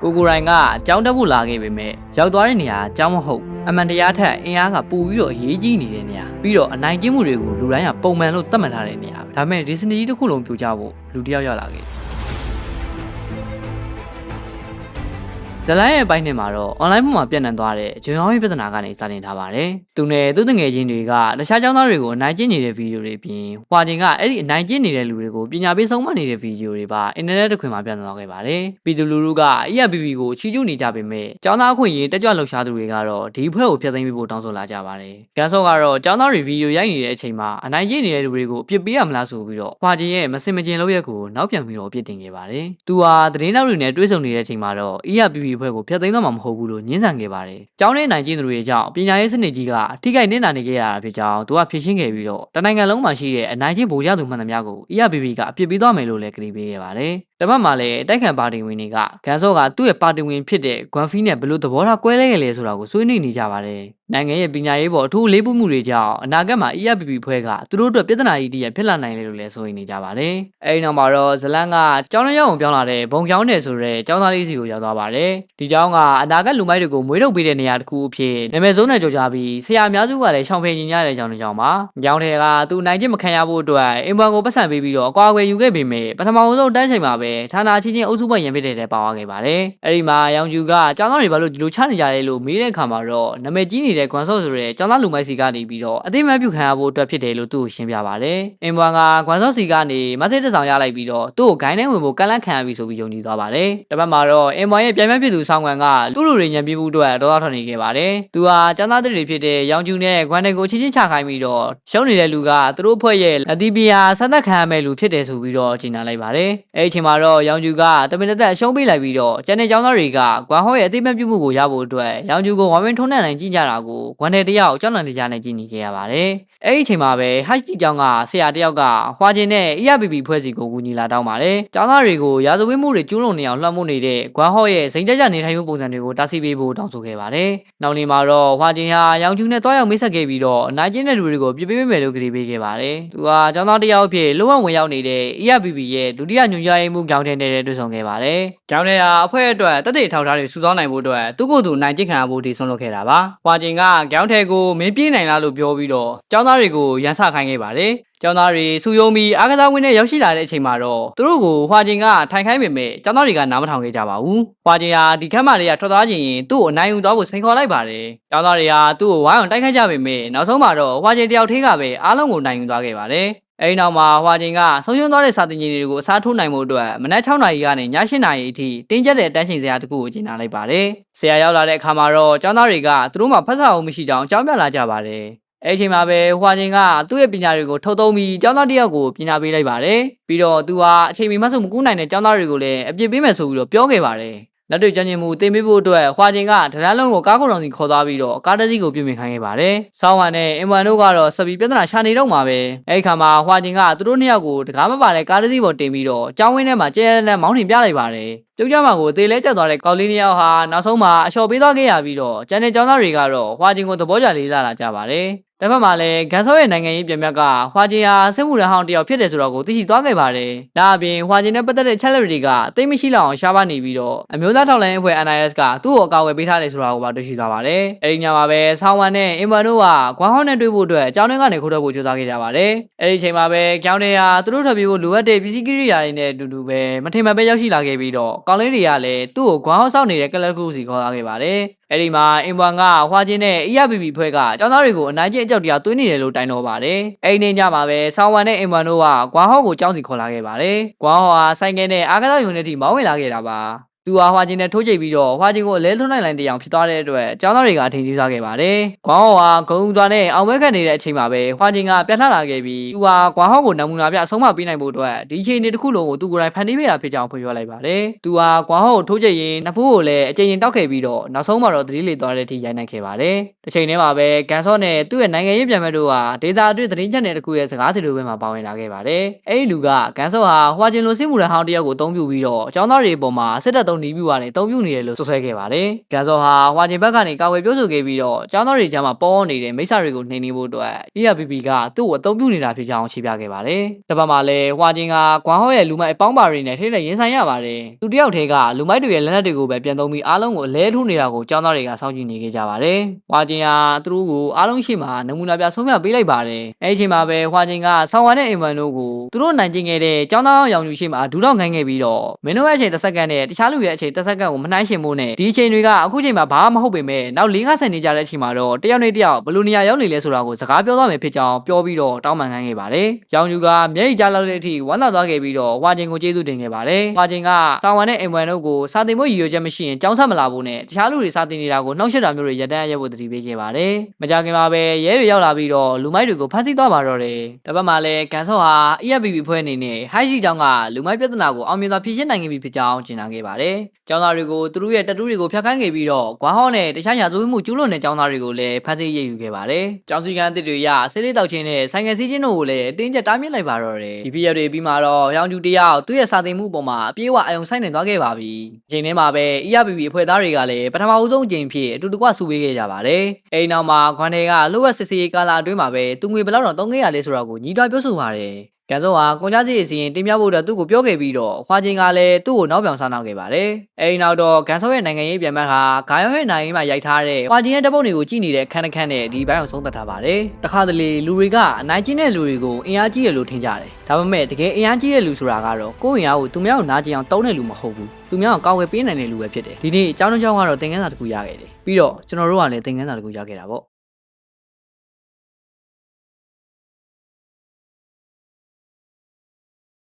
ကိုကိုရိုင်းကအကြောင်းတက်ဖို့လာခဲ့ပေမဲ့ရောက်သွားတဲ့နေရာအကြောင်းမဟုတ်အမှန်တရားထက်အင်အားကပိုပြီးတော့အရေးကြီးနေတဲ့နေရာပြီးတော့အနိုင်ကျင့်မှုတွေကိုလူတိုင်းကပုံမှန်လို့သတ်မှတ်ထားတဲ့နေရာဒါပေမဲ့ဒီစနီကြီးတစ်ခုလုံးပြိုကျဖို့လူတစ်ယောက်ရောက်လာခဲ့ဇလိုင်းရဲ့ဘိုင်းထဲမှာတော့ online ပေါ်မှာပြန့်နှံ့သွားတဲ့ဂျွန်အောင်ရဲ့ပြဿနာကနေစတင်ထားပါတယ်။သူနဲ့သူ့ငယ်ချင်းတွေကတခြားကျောင်းသားတွေကိုအနိုင်ကျင့်နေတဲ့ဗီဒီယိုတွေပြင်ဟွာချင်းကအဲ့ဒီအနိုင်ကျင့်နေတဲ့လူတွေကိုပညာပေးဆုံးမနေတဲ့ဗီဒီယိုတွေပါအင်တာနက်တစ်ခွင်မှာပြန့်နှံ့သွားခဲ့ပါတယ်။ပြည်သူလူထုက ERPP ကိုချီးကျူးနေကြပေမဲ့ကျောင်းသားအခွင့်အရေးတက်ကြွလှုပ်ရှားသူတွေကတော့ဒီအဖွဲ့ကိုဖျက်သိမ်းပေးဖို့တောင်းဆိုလာကြပါတယ်။ကန်ဆော့ကတော့ကျောင်းသားတွေဗီဒီယိုရိုက်နေတဲ့အချိန်မှာအနိုင်ကျင့်နေတဲ့လူတွေကိုအပြစ်ပေးရမလားဆိုပြီးတော့ဟွာချင်းရဲ့မစင်မကျင်လုပ်ရက်ကိုနောက်ပြန်ပြီးတော့အပြစ်တင်ခဲ့ပါတယ်။သူဟာသတင်းတောက်တွေနဲ့တွေ့ဆုံနေတဲ့အချိန်မှာတော့ ERPP အဖွဲ့ကိုဖျက်သိမ်းတော့မှာမဟုတ်ဘူးလို့ညှင်းဆန်ခဲ့ပါတယ်။ကျောင်းထဲနိုင်ကျင့်သူတွေကြောင့်ပညာရေးစနစ်ကြီးကထိခိုက်နစ်နာနေခဲ့ရတာဖြစ်ကြောင်းသူကဖြေရှင်းခဲ့ပြီးတော့တနိုင်ငံလုံးမှာရှိတဲ့အနိုင်ကျင့်ဗိုလ်ရသူမှန်သမျှကို ERPP ကအပြစ်ပေးသွားမယ်လို့လည်းကတိပေးခဲ့ပါတယ်။တပတ်မှာလည်းတိုက်ခိုက်ပါတီဝင်တွေကကန်ဆော့ကသူ့ရဲ့ပါတီဝင်ဖြစ်တဲ့ဂွမ်ဖီနဲ့ဘလို့သဘောထားကွဲလဲခဲ့လဲဆိုတာကိုဆွေးနွေးနေကြပါတယ်။နိုင်ငံရဲ့ပညာရေးပေါ်အထူးလေးပမှုတွေကြောင့်အနာဂတ်မှာ ERPP ဖွဲ့ကသူတို့အတွက်ပြဿနာကြီးတည်းဖြစ်လာနိုင်တယ်လို့လည်းဆိုနေကြပါတယ်။အဲဒီနောက်မှာတော့ဇလန်ကကျောင်းထဲရောက်အောင်ပြောင်းလာတဲ့ဘုံကျောင်းတယ်ဆိုတဲ့ကျောင်းသားလေးစီကိုရောက်သွားပါတယ်။ဒီကျောင်းကအနာဂတ်လူမိုက်တွေကိုမွေးထုတ်ပေးတဲ့နေရာတစ်ခုအဖြစ်နာမည်ဆိုးနဲ့ကြော်ကြပြီးဆရာအများစုကလည်းရှောင်ဖယ်ညင်ကြတဲ့ကျောင်းတစ်ကျောင်းပါ။ကျောင်းထဲကသူနိုင်ချင်းမခံရဖို့အတွက်အင်ဘွန်ကိုပတ်စံပေးပြီးတော့အကွာအကွယ်ယူခဲ့ပေမဲ့ပထမဆုံးတန်းချိန်မှာပဲဌာနချင်းချင်းအုပ်စုပွဲရံဖြစ်တဲ့ပါသွားခဲ့ပါတယ်။အဲဒီမှာရောင်ကျူကကျောင်းသားတွေဘာလို့ဒီလိုချနေကြလဲလို့မေးတဲ့အခါမှာတော့နာမည်ကြီးနေတဲ့ကွမ်ဆော့ဆိုတဲ့ကျောင်းသားလူမိုက်စီကနေပြီးတော့အသိမှတ်ပြုခံရဖို့အတွက်ဖြစ်တယ်လို့သူ့ကိုရှင်းပြပါတယ်။အင်ဘွန်ကကွမ်ဆော့စီကနေမဆေးတစ်ဆောင်ရလိုက်ပြီးတော့သူ့ကိုဂိုင်းထဲဝင်ဖို့ကန့်လန့်ခံရပြီဆိုပြီးယုံကြည်သွားပါတယ်။တပတ်မှာတော့အင်ဘွန်ရဲ့ပြိုင်ဘက်ဖြစ်သူဆောင်းကန်ကလူလူတွေညံပြမှုအတွက်ဒေါသထွက်နေခဲ့ပါတယ်။သူဟာကျောင်းသားတွေဖြစ်တဲ့ရောင်ကျူနဲ့ဂွမ်တွေကိုချင်းချင်းချခိုင်းပြီးတော့ရှုံးနေတဲ့လူကသူတို့အဖွဲ့ရဲ့လက်သီးပြာဆက်သက်ခံရမဲ့လူဖြစ်တယ်ဆိုပြီးတော့ကြေညာလိုက်ပါတယ်။အဲဒီအချိန်မှာတော့ရောင်ကျူကတမင်သက်ရှုံးပေးလိုက်ပြီးတော့ကျန်တဲ့ကျောင်းသားတွေကဂွမ်ဟောရဲ့အသိမှတ်ပြုမှုကိုရဖို့အတွက်ရောင်ကျူကိုဝမ်ဝင်းထုံးနှံနိုင်ကြည့်ကြတာကိုဂွမ်တဲ့တယောက်ကျောင်းလန်လေးကြားနဲ့ကြည့်နေခဲ့ရပါတယ်။အဲဒီအချိန်မှာပဲဟိုက်ဂျီကျောင်းကဆရာတယောက်ကဟွာချင်းနဲ့ ERPP ဖွဲ့စီကိုကူညီလာတောင်းပါတယ်။ကျောင်းသားတွေကိုရာဇဝတ်မှုတွေကျူးလွန်နေအောင်လွှမ်းမိုးနေတဲ့ဂွမ်ဟောရဲ့စိန်ကြကြနေထိုင်မှုပုံစံတွေကိုတားဆီးပေးဖို့တောင်းဆိုခဲ့ပါတယ်။နောက်နေ့မှာတော့ဟွာချင်းဟာရောင်ကျူနဲ့တွားရောက်မိတ်ဆက်ခဲ့ပြီးတော့အနိုင်ကျင့်တဲ့လူတွေကိုပြစ်ပေးမယ်လို့ကတိပေးခဲ့ပါတယ်။သူဟာကျောင်းသားတယောက်အဖြစ်လုံးဝဝင်ရောက်နေတဲ့ ERPP ရဲ့ဒုတိယညွှန်ကြားရေးမှူးခေါင်းထဲနဲ့တွေ့ဆုံခဲ့ပါတယ်။ကျောင်းထဲဟာအဖွဲ့အတွက်တက်တဲ့ထောက်ထားတွေစုဆောင်းနိုင်ဖို့အတွက်သူ့ကိုယ်သူနိုင်ကျင့်ခံရဖို့ဒီဆုံးလုပ်ခဲ့တာပါ။ဟွာချင်းကကျောင်းထဲကိုမင်းပြေးနိုင်လားလို့ပြောပြီးတော့ကျောင်းသားတွေကိုရန်စခိုင်းခဲ့ပါတယ်။ကျောင်းသားတွေစုယုံပြီးအားကစားဝင်းထဲရောက်ရှိလာတဲ့အချိန်မှာတော့သူတို့ကိုဟွာချင်းကထိုင်ခိုင်းပေမဲ့ကျောင်းသားတွေကနားမထောင်ခဲ့ကြပါဘူး။ဟွာချင်းဟာဒီခက်မှတွေကထွက်သွားခြင်းရင်သူ့ကိုအနိုင်ယူသွားဖို့စိန်ခေါ်လိုက်ပါတယ်။ကျောင်းသားတွေဟာသူ့ကိုဝိုင်းအောင်တိုက်ခိုက်ကြပေမဲ့နောက်ဆုံးမှာတော့ဟွာချင်းတယောက်ထေးကပဲအားလုံးကိုနိုင်ယူသွားခဲ့ပါတယ်။အဲဒီနောက်မှာဟွာချင်းကဆုံးရှုံးသွားတဲ့စာတင်ကြီးတွေကိုအစားထိုးနိုင်မှုအတွက်မနက်6နာရီကနေည8နာရီအထိတင်းကျပ်တဲ့အတန်းချိန်စရာတစ်ခုကိုကျင်းပလိုက်ပါတယ်။ဆရာရောက်လာတဲ့အခါမှာတော့ကျောင်းသားတွေကသူတို့မှဖတ်စာအုပ်မရှိကြောင်းအကြောင်းပြလာကြပါတယ်။အဲဒီအချိန်မှာပဲဟွာချင်းကသူ့ရဲ့ပညာတွေကိုထုတ်သုံးပြီးကျောင်းသားတယောက်ကိုပညာပေးလိုက်ပါတယ်။ပြီးတော့သူဟာအချိန်မီမှတ်စုမကူးနိုင်တဲ့ကျောင်းသားတွေကိုလည်းအပြစ်ပေးမယ်ဆိုပြီးတော့ပြောခဲ့ပါတယ်။လက်တွေ့ကြံ့ကျင်မှုတင်ပေးဖို့အတွက်ဟွာချင်းကဒလန်းလုံးကိုကားခုံတော်စီခေါ်သွားပြီးတော့ကားတစ်စီးကိုပြင်ပခိုင်းခဲ့ပါတယ်။ဆောင်းဝမ်နဲ့အင်ဝမ်တို့ကတော့စပီပြဿနာရှာနေတော့မှာပဲ။အဲဒီခါမှာဟွာချင်းကသူတို့နှစ်ယောက်ကိုတကားမပါတဲ့ကားတစ်စီးပေါ်တင်ပြီးတော့ကျောင်းဝင်းထဲမှာကျဲလဲမောင်းနှင်ပြလိုက်ပါတယ်။ပြုတ်ကြမှာကိုအသေးလဲကျသွားတဲ့ကောက်လေးနှစ်ယောက်ဟာနောက်ဆုံးမှာအလျှော်ပေးသွားခဲ့ရပြီးတော့ကျန်တဲ့ကျောင်းသားတွေကတော့ဟွာချင်းကိုသဘောကျလေးစားလာကြပါတယ်။တစ်ဖက်မှာလည်းဂန်ဆော့ရဲ့နိုင်ငံရေးပြမြတ်ကဟွာချင်းဟာစစ်မှုထမ်းဟောင်းတယောက်ဖြစ်တယ်ဆိုတော့ကိုသိရှိသွားခဲ့ပါတယ်။ဒါအပြင်ဟွာချင်းနဲ့ပတ်သက်တဲ့ချက်လက်တွေကတိတ်မရှိလောက်အောင်ရှားပါနေပြီးတော့အမျိုးသားထောက်လှမ်းရေးအဖွဲ့ NIS ကသူ့ကိုအကာအကွယ်ပေးထားတယ်ဆိုတာကိုပါတွေ့ရှိသွားပါတယ်။အဲဒီညမှာပဲဆောင်းဝမ်နဲ့အင်ဘန်တို့ကဂွမ်ဟောနဲ့တွေ့ဖို့အတွက်အကြောင်းရင်းကနေခိုးထွက်ဖို့ကြိုးစားခဲ့ကြပါတယ်။အဲဒီအချိန်မှာပဲကျောင်းထဲဟာသူတို့ထွက်ပြေးဖို့လိုအပ်တဲ့ပစ္စည်းကိရိယာတွေနဲ့အတူတူပဲမထင်မှတ်ပဲရောက်ရှိလာခဲ့ပြီးတော့ကောင်းလေးတွေကလည်းသူ့ကိုဂွမ်ဟောစောင့်နေတဲ့ကလပ်ကူစီခေါ်လာခဲ့ပါတယ်။အဲဒီမှာအင်ဘွန်ကဟွာချင်းနဲ့ ERPP ဖွဲ့ကကျောင်းသားတွေကိုအနိုင်ကျင့်အကြောက်တရားသွင်းနေတယ်လို့တိုင်တော်ပါတယ်။အဲဒီနေ့ညမှာပဲဆောင်းဝမ်နဲ့အင်ဘွန်တို့ကဂွမ်ဟောကိုကျောင်းစီခေါ်လာခဲ့ပါတယ်။ဂွမ်ဟောဟာဆိုင်ကယ်နဲ့အားကစားရုံထဲထိမောင်းဝင်လာခဲ့တာပါ။သူဟာဟွာချင်းနဲ့ထိုးကြိတ်ပြီးတော့ဟွာချင်းကိုအလဲထွန်းနိုင်တဲ့အောင်ဖြစ်သွားတဲ့အတွက်ကျောင်းသားတွေကအထင်ကြီးစားခဲ့ပါတယ်။ဂွမ်ဟောဟာဂုံဦးသွားနဲ့အောင်ပွဲခတ်နေတဲ့အချိန်မှာပဲဟွာချင်းကပြတ်ထလာခဲ့ပြီးသူဟာဂွမ်ဟောကိုနမူနာပြအဆုံးမပေးနိုင်ဖို့အတွက်ဒီအခြေအနေတစ်ခုလုံးကိုသူကိုယ်တိုင်ဖန်တီးပေးတာဖြစ်ကြောင်းဖွင့်ပြလိုက်ပါတယ်။သူဟာဂွမ်ဟောကိုထိုးကြိတ်ရင်နှစ်ဖူးကိုလည်းအကြိမ်ကြိမ်တောက်ခဲ့ပြီးတော့နောက်ဆုံးမှာတော့သတိလေးသွားတဲ့အထိရိုက်နှက်ခဲ့ပါတယ်။တစ်ချိန်တည်းမှာပဲကန်ဆော့နဲ့သူ့ရဲ့နိုင်ငံရေးပြန်မဲ့တို့ဟာဒေတာအတွင်းသတင်းချက်နယ်တစ်ခုရဲ့စကားစီလိုပဲမှာပါဝင်လာခဲ့ပါတယ်။အဲဒီလူကကန်ဆော့ဟာဟွာချင်းလိုစစ်မှုထမ်းဟောင်းတယောက်ကိုအသုံးပြုပြီးတော့ကျောင်းသားတွေအပေါ်မှာစစ်တပ်သုံး နီးပြူကနေတုံးပြူနေတယ်လို့ဆွဆွဲခဲ့ပါတယ်။ကန်စောဟာဟွာချင်းဘက်ကနေကာဝယ်ပြောဆိုခဲ့ပြီးတော့ကျောင်းသားတွေကြားမှာပေါ်နေတဲ့မိစ္ဆာတွေကိုနှိမ်နင်းဖို့အတွက် ERPP ကသူ့ကိုအသုံးပြုနေတာဖြစ်ကြောင်းရှင်းပြခဲ့ပါတယ်။တပတ်မှာလည်းဟွာချင်းကကွမ်ဟော့ရဲ့လူမိုက်အပေါင်းပါတွေနဲ့ထိတဲ့ရင်ဆိုင်ရပါတယ်။သူတယောက်တည်းကလူမိုက်တွေရဲ့လက်နက်တွေကိုပဲပြန်သုံးပြီးအားလုံးကိုအလဲထိုးနေတာကိုကျောင်းသားတွေကစောင့်ကြည့်နေခဲ့ကြပါတယ်။ဟွာချင်းဟာသူတို့ကိုအားလုံးရှိမှနမူနာပြဆုံးဖြတ်ပေးလိုက်ပါတယ်။အဲဒီအချိန်မှာပဲဟွာချင်းကဆောင်းဝါနဲ့အင်ဗန်တို့ကိုသူတို့နိုင်ကျင်ခဲ့တဲ့ကျောင်းသားရောင်ယူရှိမှဒူးတော့ခိုင်းခဲ့ပြီးတော့မင်းတို့ရဲ့အချိန်တစ်စက္ကန့်နဲ့တခြားလူရဲ့အချိန်တစ်စက္ကန့်ကိုမနှိုင်းယှဉ်ဖို့နဲ့ဒီအချိန်တွေကအခုချိန်မှာဘာမှမဟုတ်ပေမဲ့နောက်၄-၅ ဆယ်နေကြတဲ့အချိန်မှာတော့တယောက်နဲ့တယောက်ဘယ်လိုနေရာရောက်နေလဲဆိုတာကိုစကားပြောသွားမယ်ဖြစ်ကြောင်းပြောပြီးတော့တောင်းပန်ခိုင်းခဲ့ပါတယ်။ရောင်ယူကမျက်ရည်ကြားလောက်တဲ့အထိဝမ်းသာသွားခဲ့ပြီးတော့ဟွာချင်းကိုကျေးဇူးတင်ခဲ့ပါတယ်။ဟွာချင်းကဆောင်းဝါနဲ့အင်ဗန်တို့ကိုစာတင်ဖို့ရည်ရွယ်ချက်မရှိရင်ကျောင်းဆက်မလာဖို့နဲ့တခြားလူတွေစာတင်နေတာကိုနှောက်ယှက်တာမျိုးတွေရပ်တန်းရပ်ဖို့တတိပေးခဲ့ပါတယ်။မကြခင်မှာပဲရဲတွေရောက်လာပြီးတော့လူမိုက်တွေကိုဖမ်းဆီးသွားပါတော့တယ်။တပတ်မှာလည်းကန်ဆော့ဟာ EFPP ဖွဲ့အနေနဲ့ဟိုက်ရှိကျောင်းကလူမိုက်ပြဿနာကိုအောင်မြင်စွာဖြေရှင်းနိုင်ခဲ့ပြီဖြစ်ကြောင်းကြေညာခဲ့ပါတယ်။ကျောင်းသားတွေကိုသူတို့ရဲ့တက်တူးတွေကိုဖျက်ခိုင်းခဲ့ပြီးတော့ကွာဟော့နဲ့တခြားရာဇဝတ်မှုကျူးလွန်တဲ့ကျောင်းသားတွေကိုလည်းဖမ်းဆီးရယူခဲ့ပါတယ်။ကျောင်းစည်းကမ်းအသစ်တွေအရဆေးလေးတောက်ခြင်းနဲ့ဆိုင်ကယ်စီးခြင်းတို့ကိုလည်းအတင်းကျပ်တားမြစ်လိုက်ပါတော့တယ်။ဒီပြည့်ရတွေပြီးမှတော့ရောင်ကျူတယောက်သူ့ရဲ့စာသင်မှုအပေါ်မှာအပြေးအဝအယုံဆိုင်နေသွားခဲ့ပါပြီ။အချိန်ထဲမှာပဲ EFPP အဖွဲ့သားတွေကလည်းပထမဦးဆုံးအကြိမ်ဖြစ်အတူတကွဆူပေးခဲ့ကြပါတယ်။အဲဒီနောက်မှာခွန်တွေကလှုပ်ဝက်စစ်စေးကာလာအတွင်းမှာပဲသူငွေဘယ်လောက်တော့သုံးခဲ့ရလဲဆိုတာကိုညီတော်ပြောဆိုပါတယ်။ကန်စောဟာကွန်ကြားစီအစီရင်တင်ပြဖို့တော့သူ့ကိုပြောခဲ့ပြီးတော့ဟွာချင်းကလည်းသူ့ကိုနောက်ပြောင်စားနောက်ခဲ့ပါတယ်။အဲဒီနောက်တော့ကန်စောရဲ့နိုင်ငံရေးပြန်မှတ်ဟာဂါယောရဲ့နိုင်ငံရေးမှာရိုက်ထားတဲ့ဟွာချင်းရဲ့တပုတ်တွေကိုကြည့်နေတဲ့ခန်းတစ်ခန်းနဲ့ဒီဘိုင်းအောင်ဆုံးသက်ထားပါတယ်။တခါတလေလူတွေကအနိုင်ကျင့်တဲ့လူတွေကိုအင်အားကြီးတယ်လို့ထင်ကြတယ်။ဒါပေမဲ့တကယ်အင်အားကြီးတဲ့လူဆိုတာကတော့ကိုယ့်အင်အားကိုသူများကိုနားကျင်အောင်တုံးတဲ့လူမဟုတ်ဘူး။သူများကိုကောက်ဝယ်ပေးနိုင်တဲ့လူပဲဖြစ်တယ်။ဒီနေ့အကြောင်းတစ်ကြောင်းကတော့သင်ခန်းစာတစ်ခုရခဲ့တယ်။ပြီးတော့ကျွန်တော်တို့ကလည်းသင်ခန်းစာတစ်ခုရခဲ့တာပေါ့။